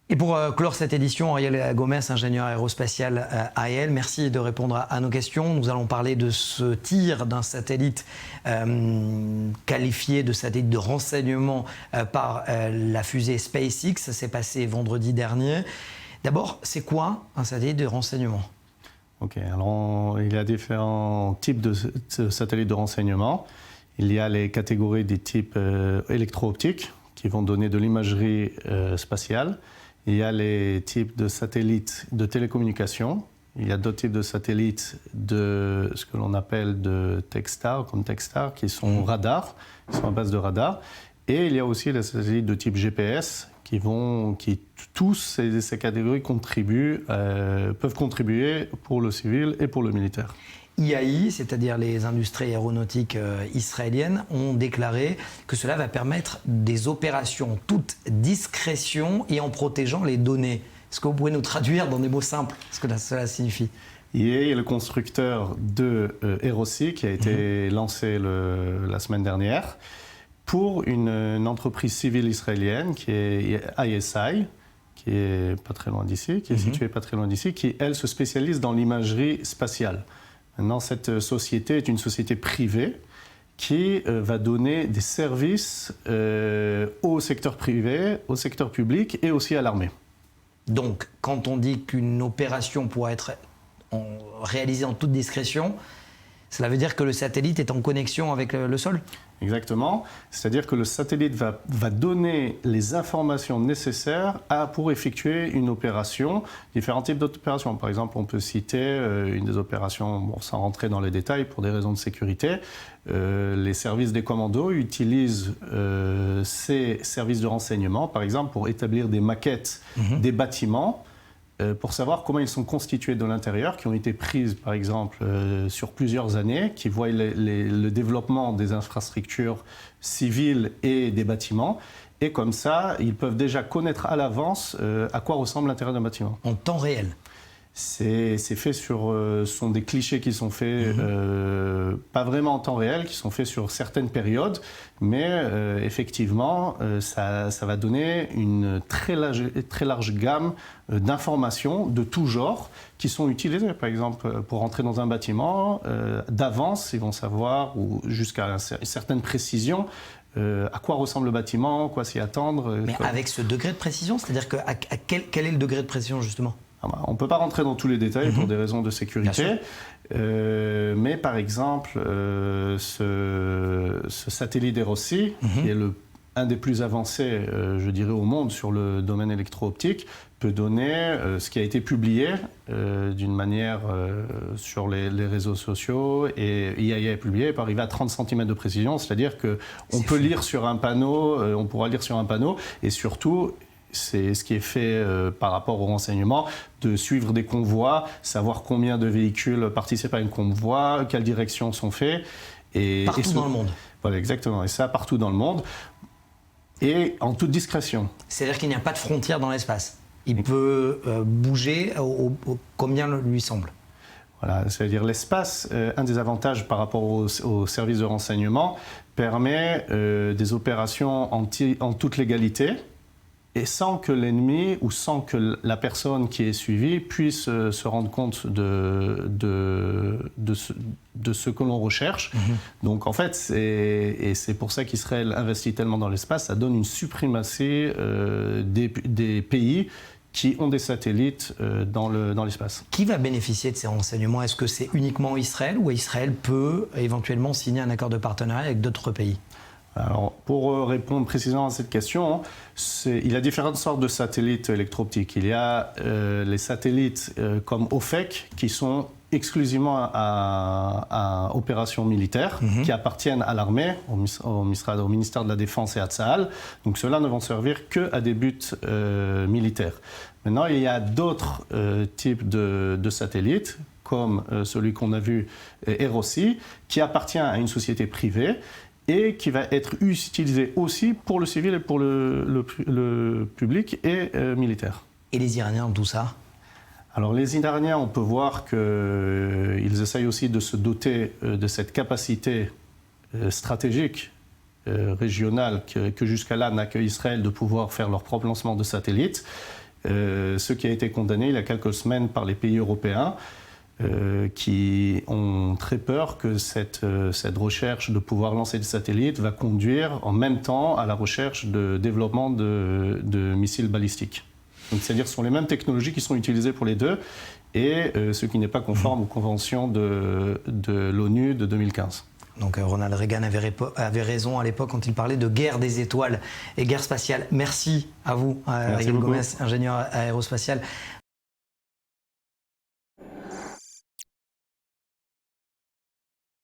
Et pour clore cette édition, Ariel Gomez, ingénieur aérospatial à AEL, merci de répondre à nos questions. Nous allons parler de ce tir d'un satellite qualifié de satellite de renseignement par la fusée SpaceX. Ça s'est passé vendredi dernier. D'abord, c'est quoi un satellite de renseignement ? Ok, alors il y a différents types de satellites de renseignement. Il y a les catégories des types électro-optiques qui vont donner de l'imagerie spatiale. Il y a les types de satellites de télécommunication. Il y a d'autres types de satellites de ce que l'on appelle de Techstar, comme Techstar, qui sont radars, qui sont à base de radars. Et il y a aussi les satellites de type GPS qui tous ces catégories peuvent contribuer pour le civil et pour le militaire. IAI, c'est-à-dire les industries aéronautiques israéliennes, ont déclaré que cela va permettre des opérations en toute discrétion et en protégeant les données. Est-ce que vous pouvez nous traduire dans des mots simples ce que cela signifie ? IAI est le constructeur de Aerosea qui a été lancé la semaine dernière pour une entreprise civile israélienne qui est ISI, qui est pas très loin d'ici, qui est située pas très loin d'ici, qui elle se spécialise dans l'imagerie spatiale. Maintenant, cette société est une société privée qui va donner des services au secteur privé, au secteur public et aussi à l'armée. Donc, quand on dit qu'une opération pourra être réalisée en toute discrétion, cela veut dire que le satellite est en connexion avec le sol ? Exactement. C'est-à-dire que le satellite va donner les informations nécessaires pour effectuer une opération, différents types d'opérations. Par exemple, on peut citer une des opérations, sans rentrer dans les détails pour des raisons de sécurité, les services des commandos utilisent ces services de renseignement, par exemple, pour établir des maquettes des bâtiments, pour savoir comment ils sont constitués de l'intérieur, qui ont été prises par exemple sur plusieurs années, qui voient le développement des infrastructures civiles et des bâtiments. Et comme ça, ils peuvent déjà connaître à l'avance à quoi ressemble l'intérieur d'un bâtiment. En temps réel ? C'est fait sont des clichés qui sont faits, pas vraiment en temps réel, qui sont faits sur certaines périodes, mais effectivement, ça va donner une très large gamme d'informations de tout genre qui sont utilisées. Par exemple, pour entrer dans un bâtiment, d'avance, ils vont savoir, ou jusqu'à une certaine précision, à quoi ressemble le bâtiment, quoi s'y attendre. Mais avec ce degré de précision, c'est-à-dire quel est le degré de précision justement ? On ne peut pas rentrer dans tous les détails pour des raisons de sécurité, mais par exemple, ce satellite Aerosea, qui est un des plus avancés, je dirais, au monde sur le domaine électro-optique, peut donner ce qui a été publié d'une manière sur les réseaux sociaux, et IAI a publié, peut arriver à 30 cm de précision, c'est-à-dire qu'on peut lire sur un panneau, on pourra lire sur un panneau, et surtout, c'est ce qui est fait par rapport au renseignement, de suivre des convois, savoir combien de véhicules participent à une convoi, quelles directions sont faits. Partout dans le monde. Voilà, exactement. Et ça, partout dans le monde. Et en toute discrétion. C'est-à-dire qu'il n'y a pas de frontière dans l'espace. Il peut bouger combien lui semble. Voilà, c'est-à-dire l'espace, un des avantages par rapport aux services de renseignement, permet des opérations en toute légalité, et sans que l'ennemi ou sans que la personne qui est suivie puisse se rendre compte de ce que l'on recherche. Donc en fait, c'est pour ça qu'Israël investit tellement dans l'espace, ça donne une suprématie des pays qui ont des satellites dans l'espace. Qui va bénéficier de ces renseignements ? Est-ce que c'est uniquement Israël ou Israël peut éventuellement signer un accord de partenariat avec d'autres pays ? Alors, pour répondre précisément à cette question, il y a différentes sortes de satellites électro-optiques. Il y a les satellites comme OFEC qui sont exclusivement à opérations militaires, qui appartiennent à l'armée, au ministère de la Défense et à Tsahal. Donc ceux-là ne vont servir qu'à des buts militaires. Maintenant, il y a d'autres types de satellites, comme celui qu'on a vu, Aerosea, qui appartient à une société privée, et qui va être utilisé aussi pour le civil et pour le public et militaire. Et les Iraniens, tout ça ? Alors les Iraniens, on peut voir qu'ils essayent aussi de se doter de cette capacité stratégique régionale que jusqu'à là n'a qu'Israël de pouvoir faire leur propre lancement de satellites. ce qui a été condamné il y a quelques semaines par les pays européens, qui ont très peur que cette recherche de pouvoir lancer des satellites va conduire en même temps à la recherche de développement de missiles balistiques. C'est-à-dire que ce sont les mêmes technologies qui sont utilisées pour les deux, et ce qui n'est pas conforme aux conventions de l'ONU de 2015. Donc Ronald Reagan avait raison à l'époque quand il parlait de guerre des étoiles et guerre spatiale. Merci à vous, Ariel Gomez, ingénieur aérospatial.